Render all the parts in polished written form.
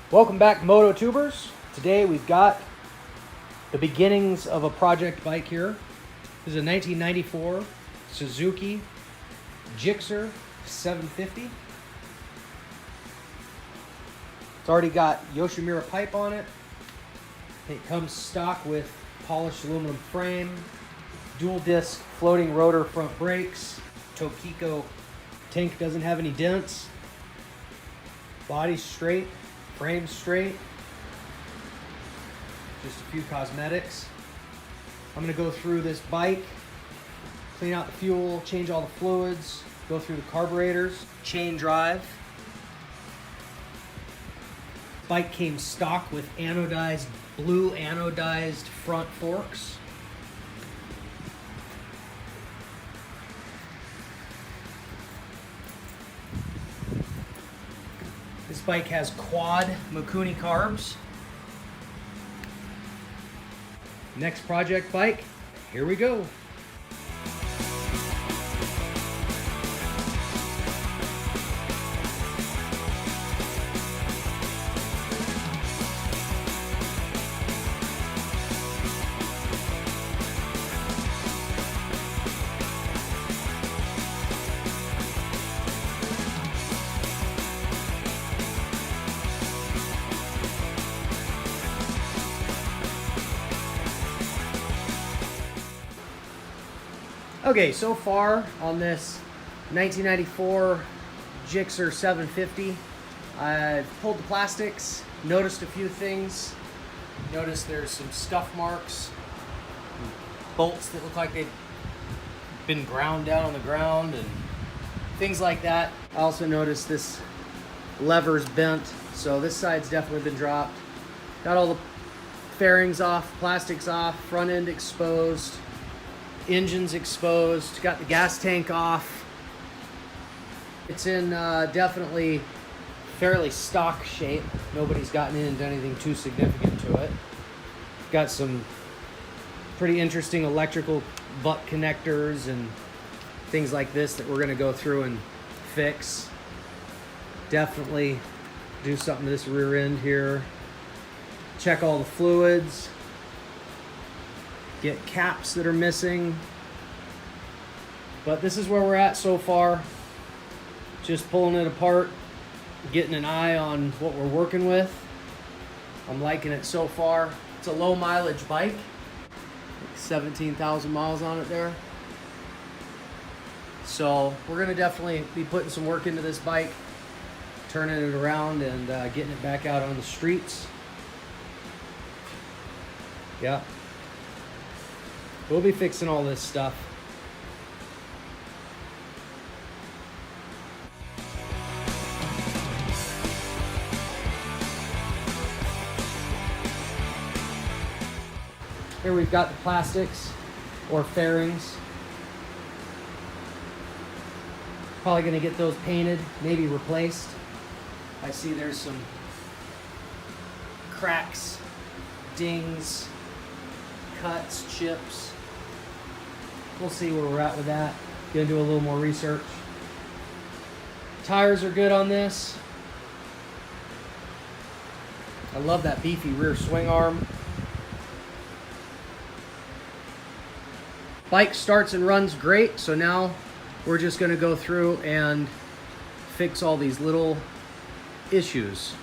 Welcome back, Moto Tubers. Today we've got the beginnings of a project bike here. This is a 1994 Suzuki GSX-R 750. It's already got Yoshimura pipe on it. It comes stock with polished aluminum frame, dual disc floating rotor front brakes. Tokiko tank doesn't have any dents. Body's straight. Frame straight, just a few cosmetics. I'm gonna go through this bike, clean out the fuel, change all the fluids, go through the carburetors, chain drive. Bike came stock with blue anodized front forks. This bike has quad Mikuni carbs. Next project bike, here we go. Okay, so far on this 1994 GSX-R 750, I've pulled the plastics, noticed a few things. Noticed there's some scuff marks, bolts that look like they've been ground down on the ground and things like that. I also noticed this lever's bent, so this side's definitely been dropped. Got all the fairings off, plastics off, front end exposed. Engine's exposed, got the gas tank off. It's in definitely fairly stock shape. Nobody's gotten in and done anything too significant to it. Got some pretty interesting electrical butt connectors and things like this that we're gonna go through and fix. Definitely do something to this rear end here. Check all the fluids. Get caps that are missing. But this is where we're at so far. Just pulling it apart, getting an eye on what we're working with. I'm liking it so far. It's a low mileage bike. 17,000 miles on it there. So we're gonna definitely be putting some work into this bike, turning it around and getting it back out on the streets. Yeah. We'll be fixing all this stuff. Here we've got the plastics or fairings. Probably gonna get those painted, maybe replaced. I see there's some cracks, dings, cuts, chips. We'll see where we're at with that. Gonna do a little more research. Tires are good on this. I love that beefy rear swing arm. Bike starts and runs great, so now we're just gonna go through and fix all these little issues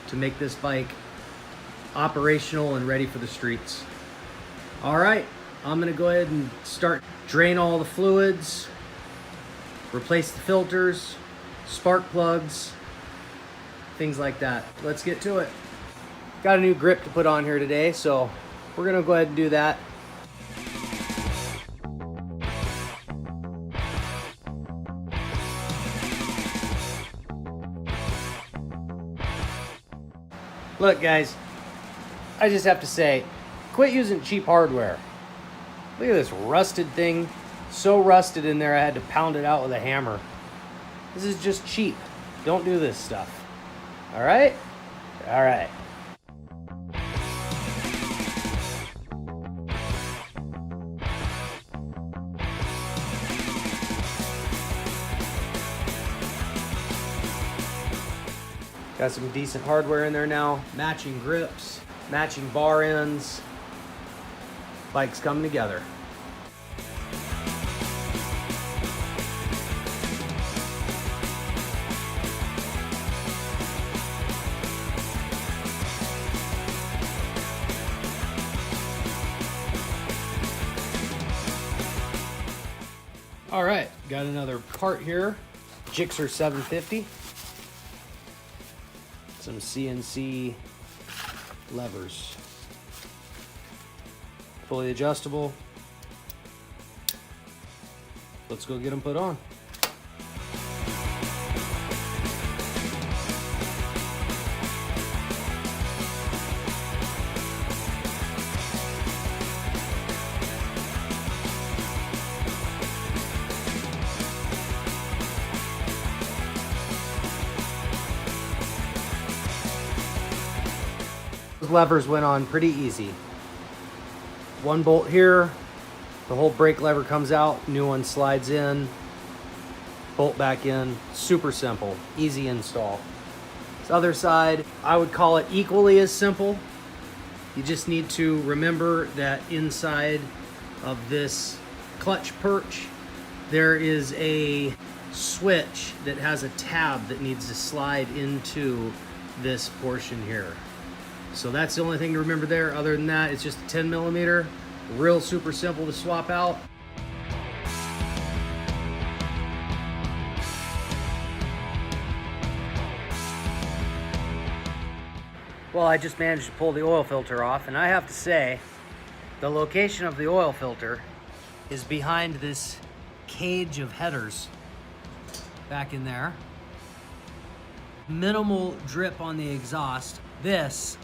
to make this bike operational and ready for the streets. All right. I'm gonna go ahead and start drain all the fluids, replace the filters, spark plugs, things like that. Let's get to it. Got a new grip to put on here today, so we're gonna go ahead and do that. Look guys, I just have to say, quit using cheap hardware. Look at this rusted thing. So rusted in there I had to pound it out with a hammer. This is just cheap. Don't do this stuff. All right? All right. Got some decent hardware in there now. Matching grips, matching bar ends. Bike's coming together. All right, got another part here. GSX-R 750. Some CNC levers. Fully adjustable. Let's go get them put on. Those levers went on pretty easy. One bolt here, the whole brake lever comes out, new one slides in, bolt back in, super simple, easy install. This other side, I would call it equally as simple. You just need to remember that inside of this clutch perch, there is a switch that has a tab that needs to slide into this portion here. So that's the only thing to remember there. Other than that, it's just a 10 millimeter, real super simple to swap out. Well, I just managed to pull the oil filter off, and I have to say, the location of the oil filter is behind this cage of headers back in there. Minimal drip on the exhaust. This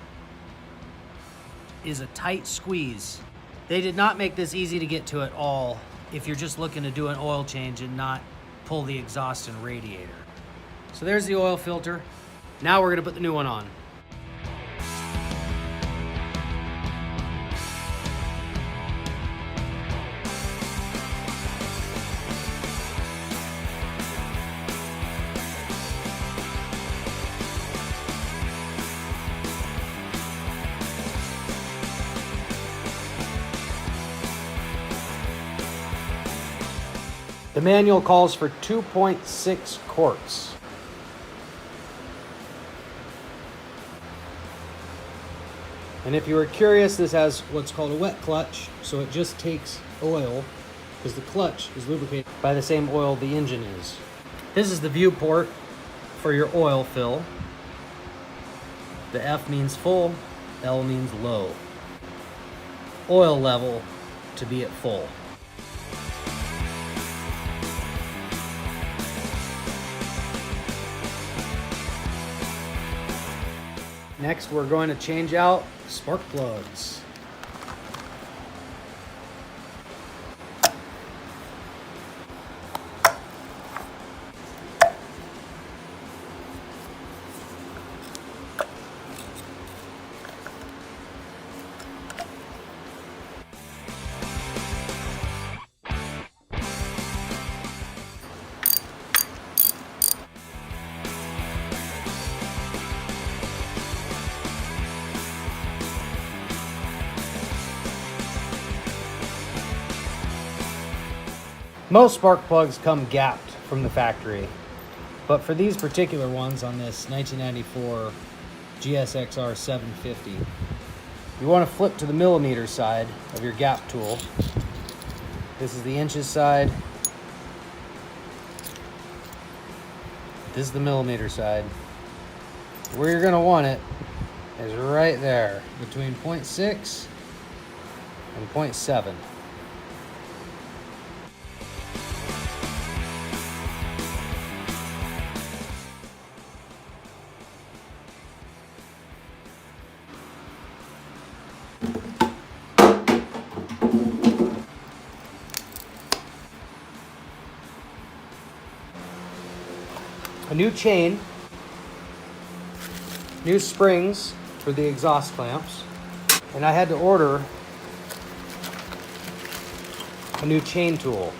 is a tight squeeze. They did not make this easy to get to at all if you're just looking to do an oil change and not pull the exhaust and radiator. So there's the oil filter. Now we're gonna put the new one on. The manual calls for 2.6 quarts. And if you were curious, this has what's called a wet clutch, so it just takes oil, because the clutch is lubricated by the same oil the engine is. This is the viewport for your oil fill. The F means full, L means low. Oil level to be at full. Next, we're going to change out spark plugs. Most spark plugs come gapped from the factory, but for these particular ones on this 1994 GSX-R 750, you want to flip to the millimeter side of your gap tool. This is the inches side. This is the millimeter side. Where you're going to want it is right there, between 0.6 and 0.7. A new chain, new springs for the exhaust clamps, and I had to order a new chain tool.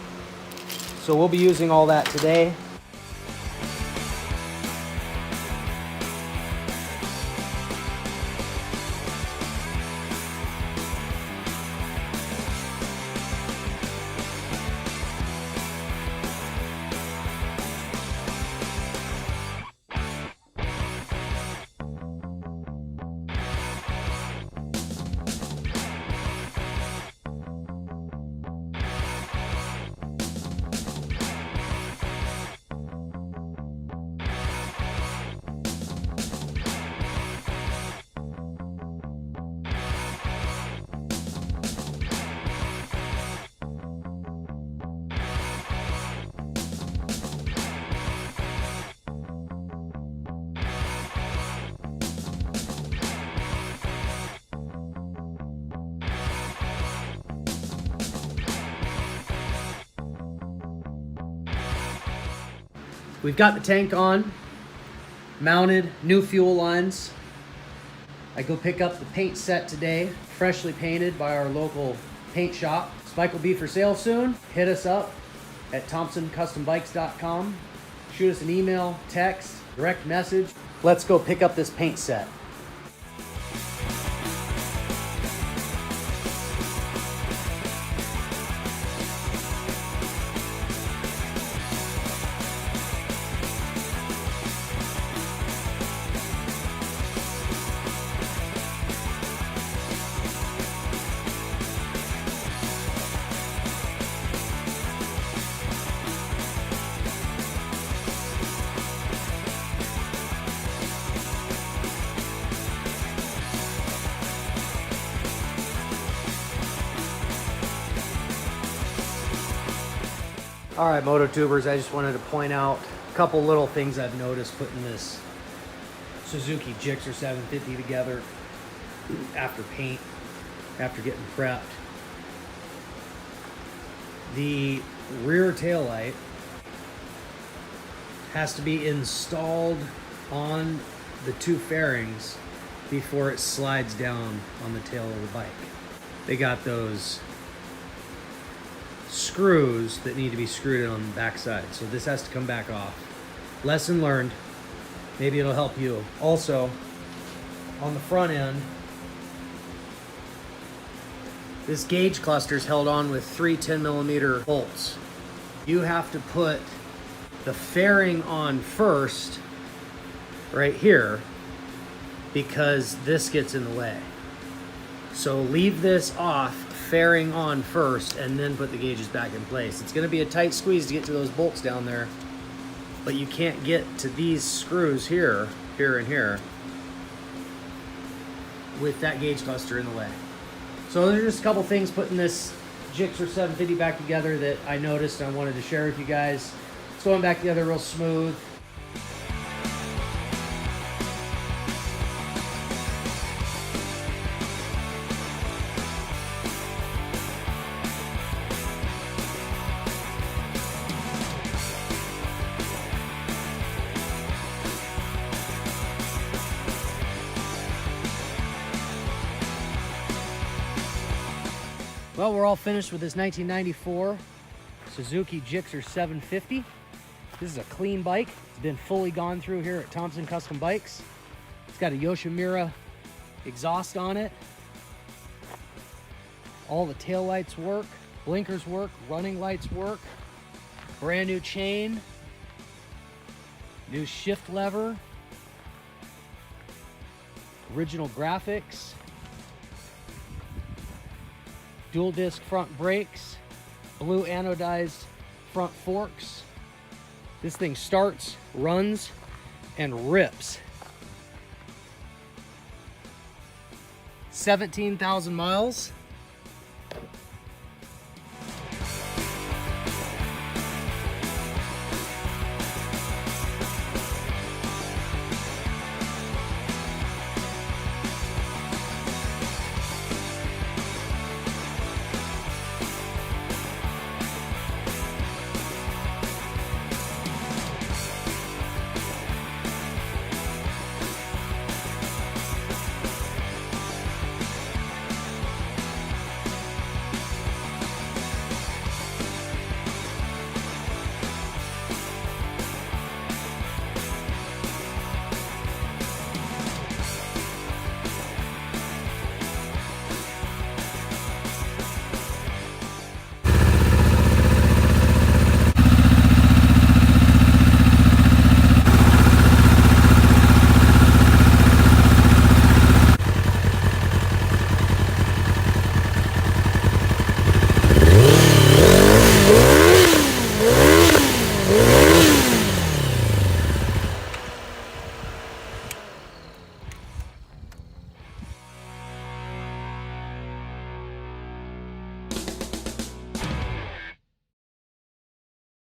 So we'll be using all that today. We've got the tank on, mounted, new fuel lines. I go pick up the paint set today, freshly painted by our local paint shop. This bike will be for sale soon. Hit us up at thompsoncustombikes.com. Shoot us an email, text, direct message. Let's go pick up this paint set. All right, Mototubers, I just wanted to point out a couple little things I've noticed putting this Suzuki GSX-R 750 together after paint, after getting prepped. The rear taillight has to be installed on the two fairings before it slides down on the tail of the bike. They got those screws that need to be screwed in on the back side, so this has to come back off. Lesson learned. Maybe it'll help you. Also, on the front end, this gauge cluster is held on with three 10mm bolts. You have to put the fairing on first, right here, because this gets in the way. So leave this off, fairing on first, and then put the gauges back in place. It's going to be a tight squeeze to get to those bolts down there, but you can't get to these screws here, and here, with that gauge cluster in the way. So there's just a couple things putting this GSX-R 750 back together that I noticed and I wanted to share with you guys. It's going back together real smooth. Well, we're all finished with this 1994 Suzuki GSX-R 750. This is a clean bike. It's been fully gone through here at Thompson Custom Bikes. It's got a Yoshimura exhaust on it. All the tail lights work, blinkers work, running lights work. Brand new chain, new shift lever, original graphics, dual disc front brakes, blue anodized front forks. This thing starts, runs, and rips. 17,000 miles.